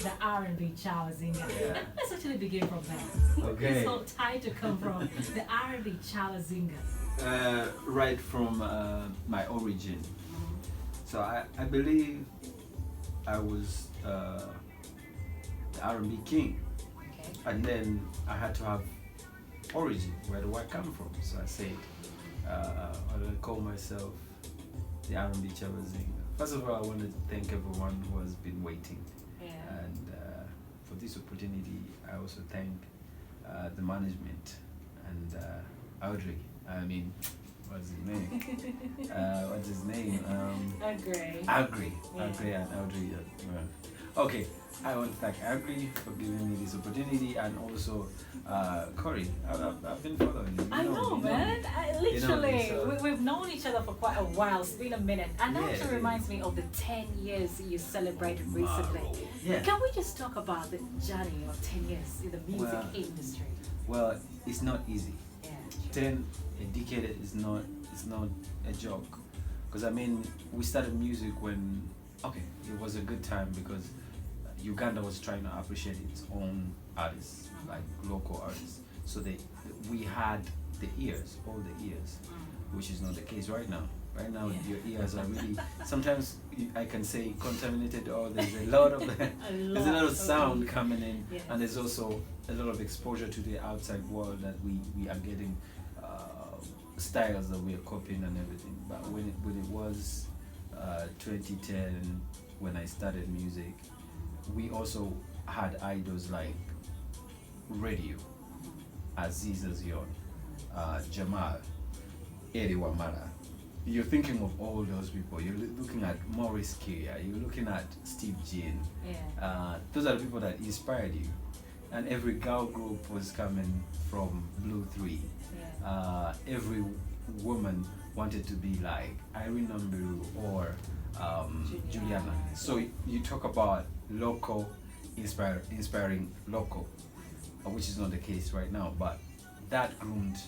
the R&B Chalazinga. Yeah. Let's actually begin from there. Okay. This whole title come from the R&B Chalazinga. Right from my origin. So I believe I was the R&B king, Okay. and then I had to have origin. Where do I come from? So I said, I will call myself the R&B Chalazinga. First of all, I want to thank everyone who has been waiting, Yeah. and for this opportunity, I also thank the management and Audrey. I mean, what's his name? What's his name? Agree. Agri. Yeah. Agri and Audrey. Okay, I want to thank Agri for giving me this opportunity, and also Kori. I've been following you. I know, man. Literally, so- we've known each other for quite a while. It's been a minute. And that Yeah, actually yeah. reminds me of the 10 years you celebrated recently. Maro. Yeah. Can we just talk about the journey of 10 years in the music Well, industry? Well, it's not easy. Yeah. A decade is not a joke, because I mean we started music when it was a good time because Uganda was trying to appreciate its own artists, like local artists, so we had the ears, all the ears, which is not the case right now. Right now, your ears are really. Sometimes I can say contaminated, or there's a lot of there's a lot of sound coming in, Yes. and there's also a lot of exposure to the outside world that we are getting styles that we are copying and everything. But when it was 2010 when I started music, we also had idols like radio, Aziz Azion, Jamal, Eddie Wamala. You're thinking of all those people. You're looking at Maurice Kia. You're looking at Steve Jean. Yeah. Those are the people that inspired you. And every girl group was coming from Blue 3. Yeah. Every woman wanted to be like Irene Nambiru or Juliana. So you talk about local, inspiring local, which is not the case right now. But that groomed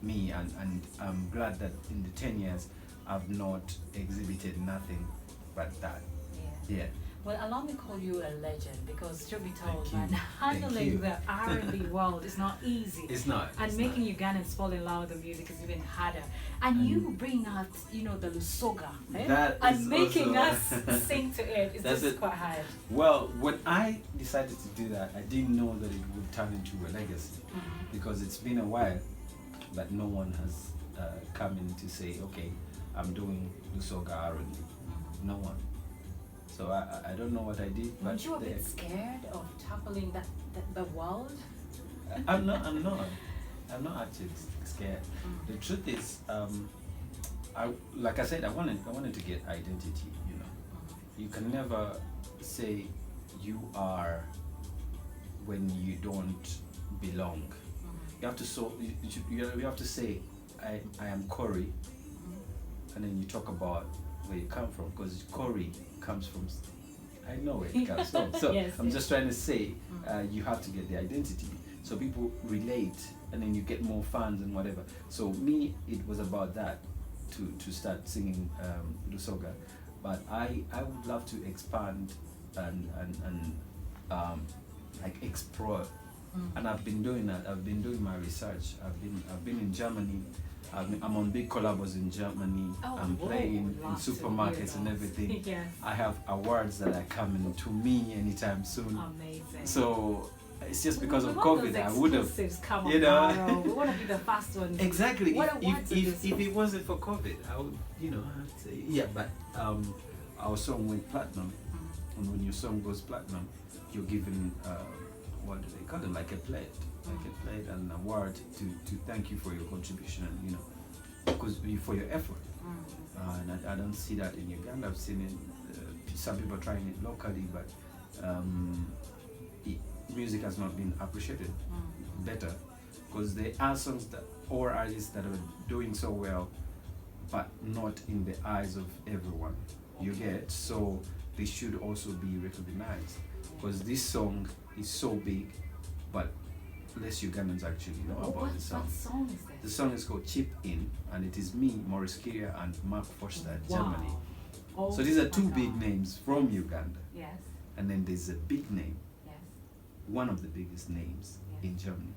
me, and I'm glad that in the 10 years I've not exhibited nothing but that. Yeah. Yeah. Well, allow me to call you a legend, because truth be told, Thank you. man, Thank handling you. the R&B world is not easy. It's not. And it's making not. Ugandans fall in love with the music is even harder. And you bring out, the Soga, That and is making also- us sing to it. It's That's just it. quite hard. Well, when I decided to do that, I didn't know that it would turn into a legacy, because it's been a while, but no one has come in to say, okay, I'm doing Soga R&B. No one. So I don't know what I did, but Weren't you a bit scared of tackling the world? I'm not actually scared. The truth is, like I said, I wanted to get identity. You can never say you are when you don't belong. You have to you have to say I am Kori, and then you talk about where you come from, because Kori comes from. I know where it comes from. So Yes, I'm yes. just trying to say you have to get the identity, so people relate, and then you get more fans and whatever. So me, it was about that to start singing Soga, but I would love to expand and like explore. And I've been doing that. I've been doing my research. I've been in Germany. I'm on big collabs in Germany. Oh, I'm whoa, playing in lots to supermarkets hear and about. everything. Yes. I have awards that are coming to me anytime soon. Amazing. So it's just because We of want COVID, those I would have. exclusives come you on know. Maro. We want to be the first ones. Exactly. What awards are If these? it wasn't for COVID, I would, I'd say yeah. But our song went platinum, and when your song goes platinum, you're given what do they call it? Like a plate and an award to thank you for your contribution, and because for your effort. And I don't see that in Uganda. I've seen it. Some people trying it locally, but music has not been appreciated better, because there are songs or artists that are doing so well, but not in the eyes of everyone. You get, so they should also be recognized, because this song is so big, but less Ugandans actually know about the song. What song is this? The song is called Chipin, and it is me, Maurice Kia, and Mark Forster, Wow. Germany. Oh So these are two my big God. names from Uganda. Yes. and then there's a big name, Yes. one of the biggest names Yeah. in Germany.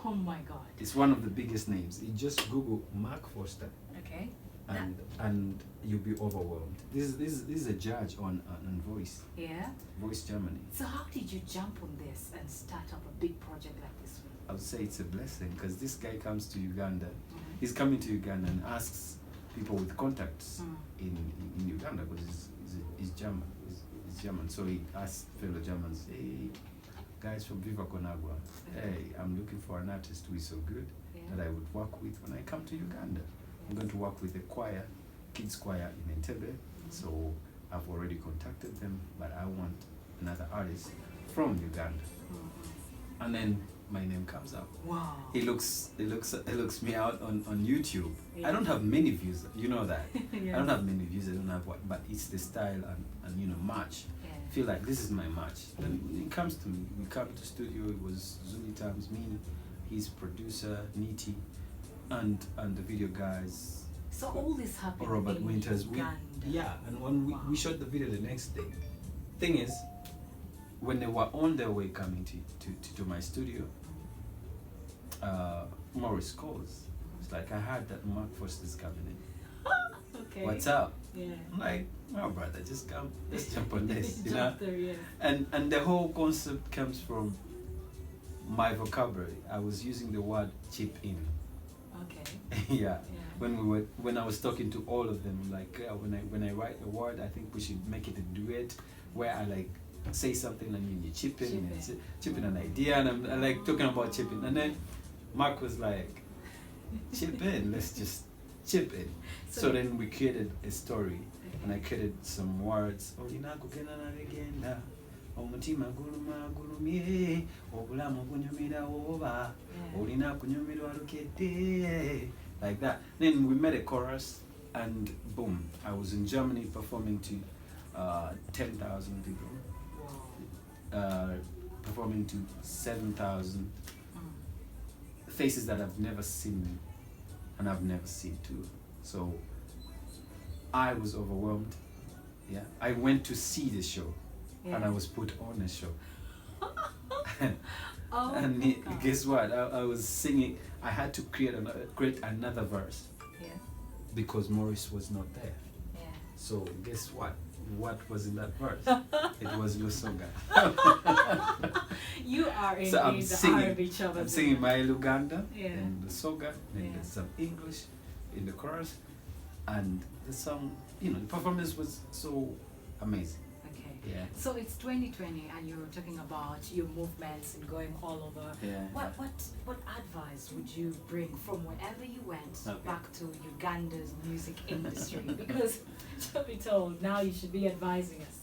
Oh my God. It's one of the biggest names. You just Google Mark Forster, Okay. and you'll be overwhelmed. This is a judge on Voice Yeah. Voice Germany. So how did you jump on this and start up a big project like this one? I would say it's a blessing because this guy comes to Uganda. Mhm. He's coming to Uganda and asks people with contacts Mm. in Uganda because he's German. He's German. So he asks fellow Germans, hey, guys from Viva Conagua, hey, I'm looking for an artist who is so good Yeah. that I would work with when I come to Uganda. I'm going to work with a choir, kids choir in Entebbe. So I've already contacted them, but I want another artist from Uganda. Mhm. And then my name comes up. Wow. He looks me out on YouTube. Yeah. I don't have many views, you know that. Yes. I don't have many views, I don't have what, but it's the style and you know, match. Yeah. I feel like this is my match. Then it comes to me, we come to studio, it was Zuli Times, me, his producer, Niti, and the video guys. So all this happened Robert in Winters. Uganda. Yeah, and when Wow. we shot the video the next day. Thing is, when they were on their way coming to my studio, Morris calls. It's like, I heard that Mark Foster's coming in. Okay. What's up? Yeah. I'm like, oh brother, just come, let's jump on this, you know? Jump there, yeah. And the whole concept comes from my vocabulary. I was using the word chip in. Okay. Yeah. Yeah. When I was talking to all of them, like when I write a word, I think we should make it a duet where I like say something and you chip in, and chip in an idea, and I'm like talking about chipping, and then Mark was like, chip in, let's just chip in. So then we created a story, and I created some words. Omutima guluma gulumye obulamu bunyumira oba olina kunyumirwa lukete, like that. Then we made a chorus and boom, I was in Germany performing to 10,000 people, performing to 7,000 faces that I've never seen and I've never seen too. So I was overwhelmed. Yeah, I went to see the show. Yeah. And I was put on a show. Oh, And my God. guess what? I was singing. I had to create another verse Yeah. because Morris was not there. Yeah. So guess what? What was in that verse? It was Soga. You are in So I'm the singing. R&B chubba. I'm singing my Uganda Yeah. and the Soga, and Yeah. there's some English in the chorus, and the song. You know, the performance was so amazing. Okay. Yeah. So it's 2020 and you're talking about your movements and going all over. Yeah. What advice would you bring from wherever you went Okay. back to Uganda's music industry? Because to be told, now you should be advising us.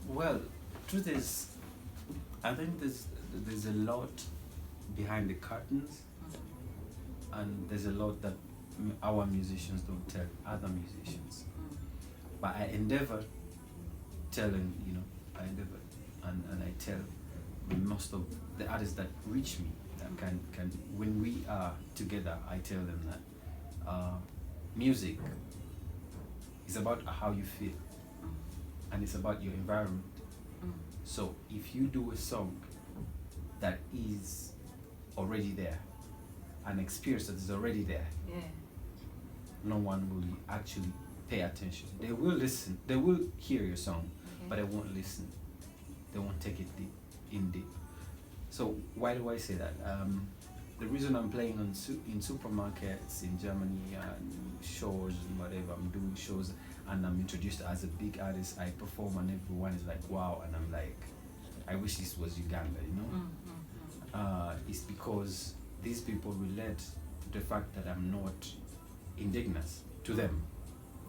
Well, truth is, I think there's a lot behind the curtains, and there's a lot that our musicians don't tell other musicians. But I endeavor telling, I endeavor and I tell most of the artists that reach me that can when we are together, I tell them that music is about how you feel, and it's about your environment. So if you do a song that is already there, an experience that is already there, Yeah. no one will actually pay attention. They will listen, they will hear your song, but they won't listen. They won't take it deep. So why do I say that? The reason I'm playing in supermarkets in Germany and shows and whatever, I'm doing shows and I'm introduced as a big artist, I perform and everyone is like, wow, and I'm like, I wish this was Uganda, It's because these people relate to the fact that I'm not indigenous to them.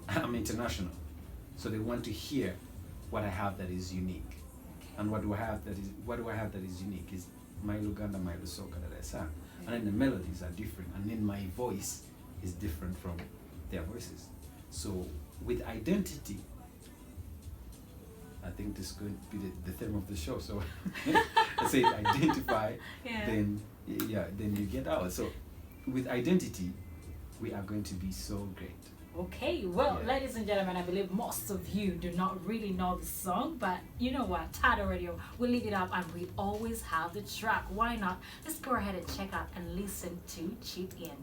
I'm international. So they want to hear what I have that is unique. And what do I have that is unique is my Uganda, my Soga that I sang. And then the melodies are different, and then my voice is different from their voices. So with identity, I think this is going to be the theme of the show. So I say identify, then you get out. So with identity, we are going to be so great. Okay, well, Yeah. ladies and gentlemen, I believe most of you do not really know the song, but you know what? Tado Radio, we leave it up and we always have the track. Why not? Let's go ahead and check out and listen to Chipin.